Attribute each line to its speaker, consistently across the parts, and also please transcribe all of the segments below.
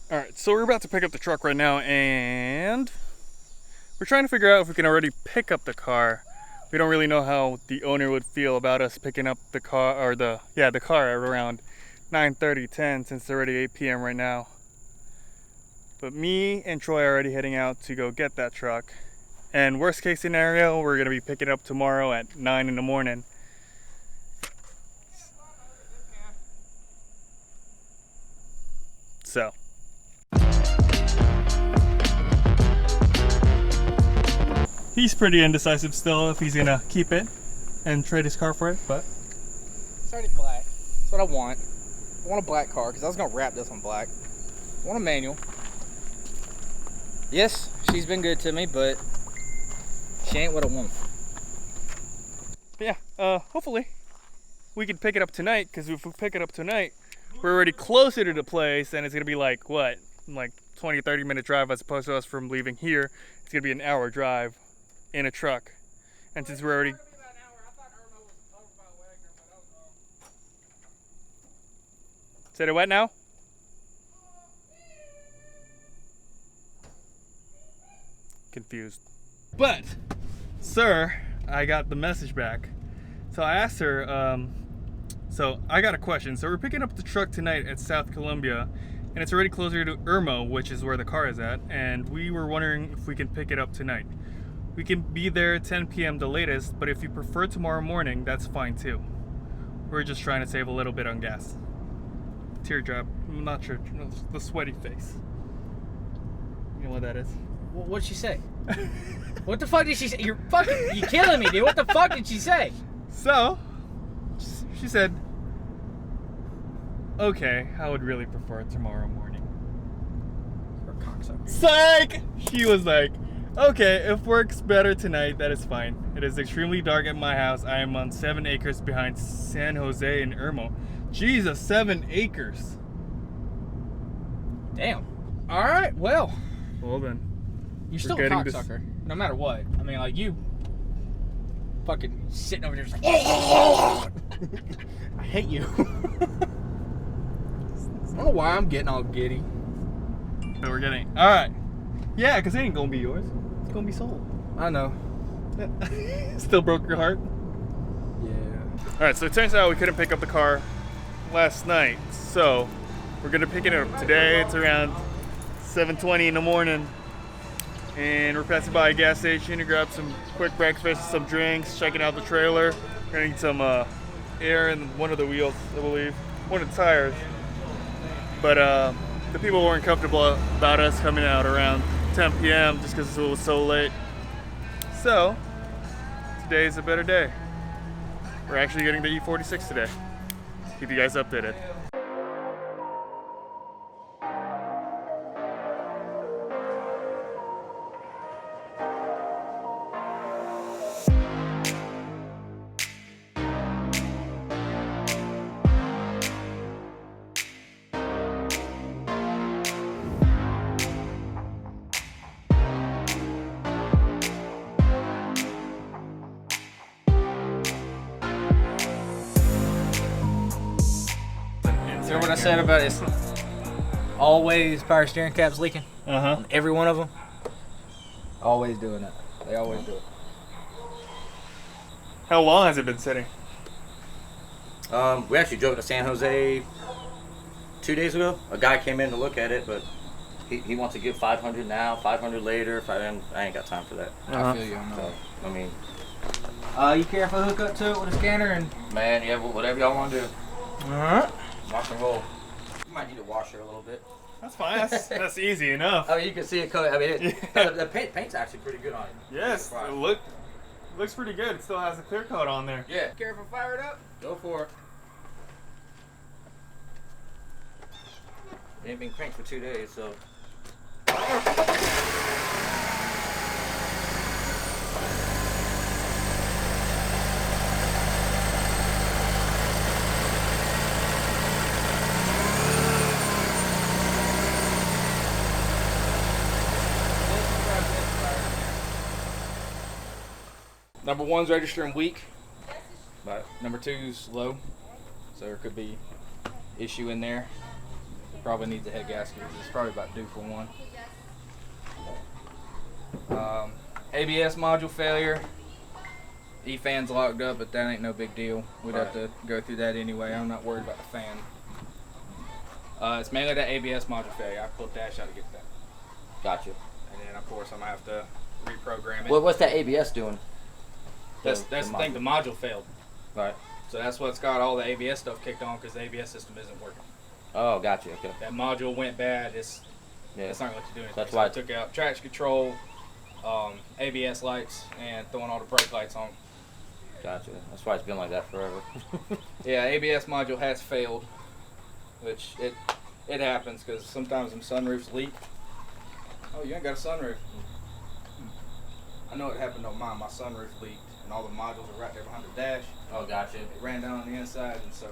Speaker 1: Alright, so we're about to pick up the truck right now, and we're trying to figure out if we can already pick up the car. We don't really know how the owner would feel about us picking up the car, or the car at around 9:30, 10, since it's already 8 p.m. right now. But me and Troy are already heading out to go get that truck. And worst case scenario, we're gonna be picking it up tomorrow at 9 in the morning. So. He's pretty indecisive still if he's gonna keep it and trade his car for it, but
Speaker 2: it's already black. That's what I want. I want a black car because I was gonna wrap this one black. I want a manual. Yes, she's been good to me, but she ain't what I want.
Speaker 1: Yeah, hopefully we can pick it up tonight, because if we pick it up tonight, we're already closer to the place, and it's gonna be like, what, like 20-30 minute drive as opposed to us from leaving here. It's gonna be an hour drive in a truck. And since we're already... Said it what now? Confused. But, sir, I got the message back. So I asked her, so I got a question. So we're picking up the truck tonight at South Columbia, and it's already closer to Irmo, which is where the car is at, and we were wondering if we can pick it up tonight. We can be there at 10 p.m. the latest, but if you prefer tomorrow morning, that's fine too. We're just trying to save a little bit on gas. Teardrop, I'm not sure, the sweaty face. You know what that is?
Speaker 2: What'd she say? What the fuck did she say? You're killing me, dude. What the fuck did she say?
Speaker 1: So, she said, okay, I would really prefer tomorrow morning.
Speaker 2: You're a cocksucker.
Speaker 1: Psych! She was like, okay, if works better tonight, that is fine. It is extremely dark at my house. I am on 7 acres behind San Jose and Irmo. Jesus, 7 acres.
Speaker 2: Damn. Alright, well.
Speaker 1: Well then.
Speaker 2: You're still a cocksucker, no matter what. I mean, like, you fucking sitting over there just like, I hate you. I don't know why I'm getting all giddy.
Speaker 1: So we're getting, alright. Yeah, because it ain't gonna be yours. It's gonna be sold.
Speaker 2: I know.
Speaker 1: Still broke your heart?
Speaker 2: Yeah.
Speaker 1: Alright, so it turns out we couldn't pick up the car last night. So we're gonna pick it up today. It's around 7:20 in the morning. And we're passing by a gas station to grab some quick breakfast, some drinks, checking out the trailer. We're gonna need some air in one of the wheels, I believe. One of the tires. But the people weren't comfortable about us coming out around 10 p.m. just because it was so late. So, today's a better day. We're actually getting the E46 today. Keep you guys updated.
Speaker 2: You know what I said about it? Always power steering caps leaking?
Speaker 1: Uh-huh.
Speaker 2: On every one of them? Always doing that. They always do it.
Speaker 1: How long has it been sitting?
Speaker 3: We actually drove it to San Jose 2 days ago. A guy came in to look at it, but he wants to give 500 now, 500 later. I ain't got time for that.
Speaker 2: I feel you.
Speaker 3: So, I mean,
Speaker 2: you care if I hook up to it with a scanner and...
Speaker 3: man, yeah, whatever y'all want to do.
Speaker 2: Alright.
Speaker 3: Rock and roll. You might need to wash her a little bit.
Speaker 1: That's fine. That's easy enough.
Speaker 3: I mean, you can see it coming. I mean, the paint's actually pretty good on it.
Speaker 1: Yes, it looks pretty good. It still has a clear coat on there.
Speaker 3: Yeah.
Speaker 2: Care if I fire it up?
Speaker 3: Go for it. It ain't been cranked for 2 days, so.
Speaker 2: Number one's registering weak, but number two's low, so there could be issue in there. probably needs a head gasket. It's probably about due for one. ABS module failure. E-fan's locked up, but that ain't no big deal. We'd have to go through that anyway. I'm not worried about the fan. It's mainly that ABS module failure. I pulled dash out to get that.
Speaker 3: Gotcha.
Speaker 2: And then, of course, I'm going to have to reprogram it.
Speaker 3: Well, what's that ABS doing?
Speaker 2: That's the thing. The module failed.
Speaker 3: Right.
Speaker 2: So that's what's got all the ABS stuff kicked on because the ABS system isn't working.
Speaker 3: Oh, gotcha. Okay.
Speaker 2: That module went bad. It's not going to let you do anything.
Speaker 3: That's
Speaker 2: so
Speaker 3: why
Speaker 2: I took out traction control, ABS lights, and throwing all the brake lights on.
Speaker 3: Gotcha. That's why it's been like that forever.
Speaker 2: Yeah, ABS module has failed, which it happens because sometimes them sunroofs leak. Oh, you ain't got a sunroof. I know it happened on mine. My sunroof leaked, and all the modules are right there behind the dash.
Speaker 3: Oh, gotcha.
Speaker 2: It ran down on the inside, and so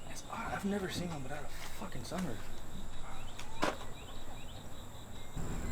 Speaker 2: it's odd. I've never seen one without a fucking sunroof.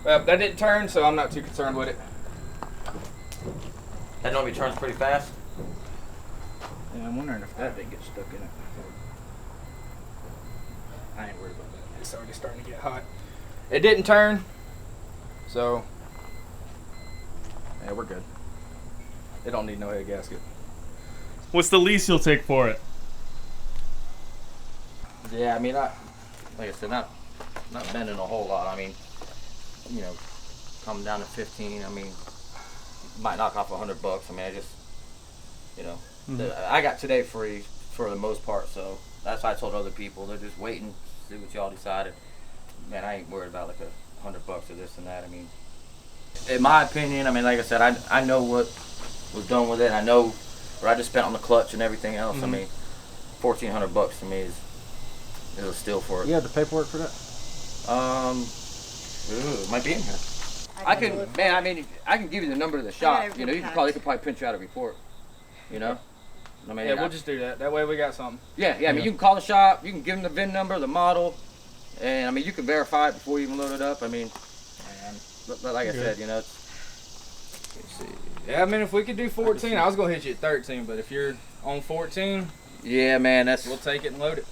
Speaker 2: Well, that didn't turn, so I'm not too concerned with it.
Speaker 3: That normally turns pretty fast.
Speaker 2: Yeah, I'm wondering if that didn't get stuck in it. I ain't worried about that. It's already starting to get hot. It didn't turn, so yeah, we're good. It don't need no head gasket.
Speaker 1: What's the least you'll take for it?
Speaker 3: Yeah, I mean, like I said, not bending a whole lot. I mean, you know, coming down to 15. I mean, might knock off $100. I mean, I just, you know, I got today free for the most part, so that's why I told other people. They're just waiting, see what y'all decided. Man, I ain't worried about like $100 or this and that. I mean, in my opinion, I mean, like I said, I know what was done with it. I know what I just spent on the clutch and everything else. I mean, $1,400 to me is a steal for it.
Speaker 2: You have the paperwork for that?
Speaker 3: It might be in here. I can give you the number to the shop. You know, you could probably print you out a report. You know, I mean,
Speaker 2: Yeah, we'll just do that. That way we got something.
Speaker 3: Yeah. I mean, you can call the shop. You can give them the VIN number, the model, and I mean, you can verify it before you even load it up. I mean, but like I said, you know, let's see.
Speaker 2: Yeah, I mean, if we could do 14, I was gonna hit you at 13, but if you're on 14,
Speaker 3: yeah, man,
Speaker 2: we'll take it and load it.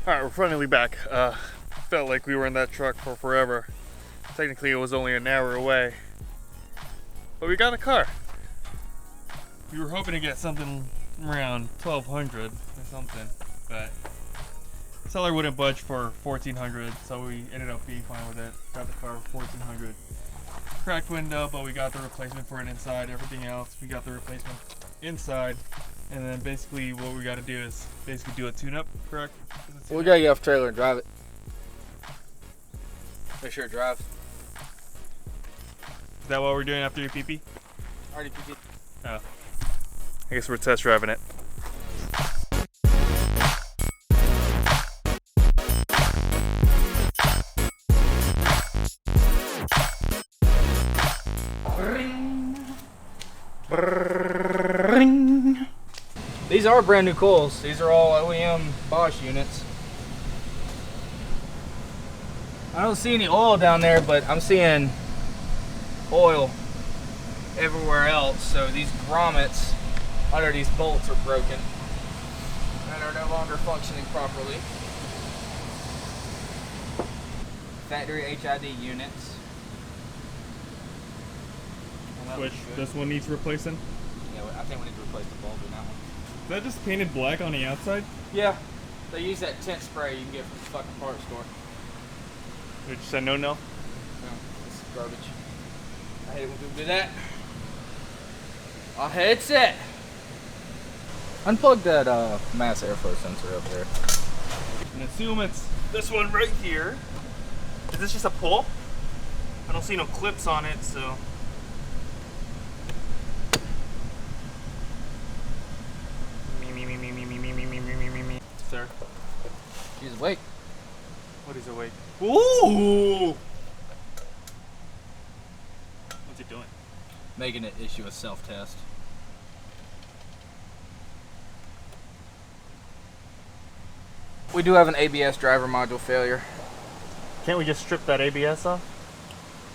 Speaker 1: Alright, we're finally back. Felt like we were in that truck for forever. Technically it was only an hour away. But we got a car. We were hoping to get something around 1,200 or something, but the seller wouldn't budge for 1,400, so we ended up being fine with it. Got the car for 1,400. Cracked window, but we got the replacement for it inside. Everything else, we got the replacement inside. And then basically what we got to do is basically do a tune-up, correct?
Speaker 2: Well, we gotta get off the trailer and drive it. Make sure it drives.
Speaker 1: Is that what we're doing after your pee-pee?
Speaker 2: Already pee-pee.
Speaker 1: Oh. I guess we're test driving it.
Speaker 2: These are brand new coils. These are all OEM Bosch units. I don't see any oil down there, but I'm seeing oil everywhere else. So these grommets under these bolts are broken and are no longer functioning properly. Factory HID units.
Speaker 1: Which this one needs replacing?
Speaker 2: Yeah, I think we need to replace the bulb in that one.
Speaker 1: Is that just painted black on the outside?
Speaker 2: Yeah, they use that tint spray you can get from the fucking parts store.
Speaker 1: Which said no.
Speaker 2: No, it's garbage. I hate when people do that. Our headset. Unplug that mass airflow sensor up there.
Speaker 1: And assume it's this one right here. Is this just a pull? I don't see no clips on it, so. her.
Speaker 2: She's awake.
Speaker 1: What is awake? Ooh! What's he doing?
Speaker 2: Making it issue a self-test. We do have an ABS driver module failure.
Speaker 1: Can't we just strip that ABS off?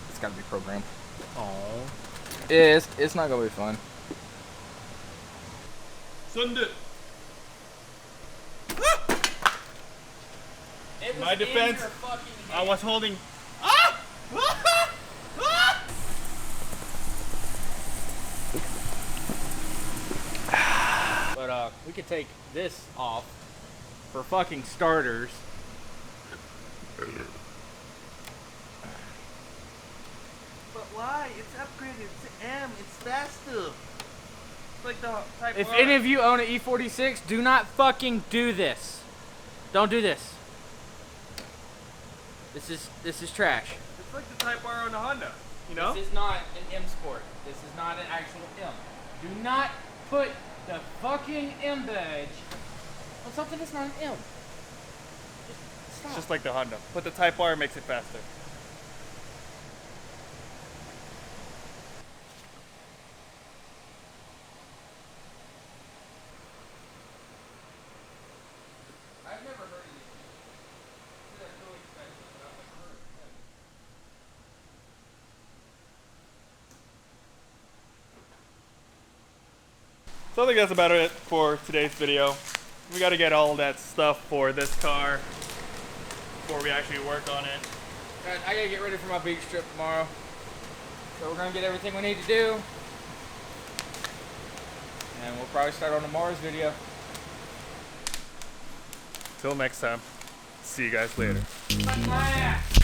Speaker 2: It's got to be programmed.
Speaker 1: Oh.
Speaker 2: It's not gonna be fun.
Speaker 1: Sunday. My defense, I was holding. Ah! But we could take this off for fucking starters.
Speaker 4: But why? It's upgraded. It's M. It's faster. It's like the Type
Speaker 5: If
Speaker 4: R.
Speaker 5: any of you own an E46, do not fucking do this. Don't do this. This is trash.
Speaker 1: It's like the Type R on the Honda, you know?
Speaker 5: This is not an M Sport. This is not an actual M. Do not put the fucking M badge on something that's not an M. Just stop.
Speaker 1: It's just like the Honda, but the Type R makes it faster.
Speaker 5: I've never heard of these. They're really expensive, but I've never heard of them.
Speaker 1: So I think that's about it for today's video. We got to get all that stuff for this car before we actually work on it.
Speaker 5: I gotta get ready for my beach trip tomorrow. So we're gonna get everything we need to do. And we'll probably start on tomorrow's video.
Speaker 1: Till next time, see you guys later.
Speaker 5: My ass.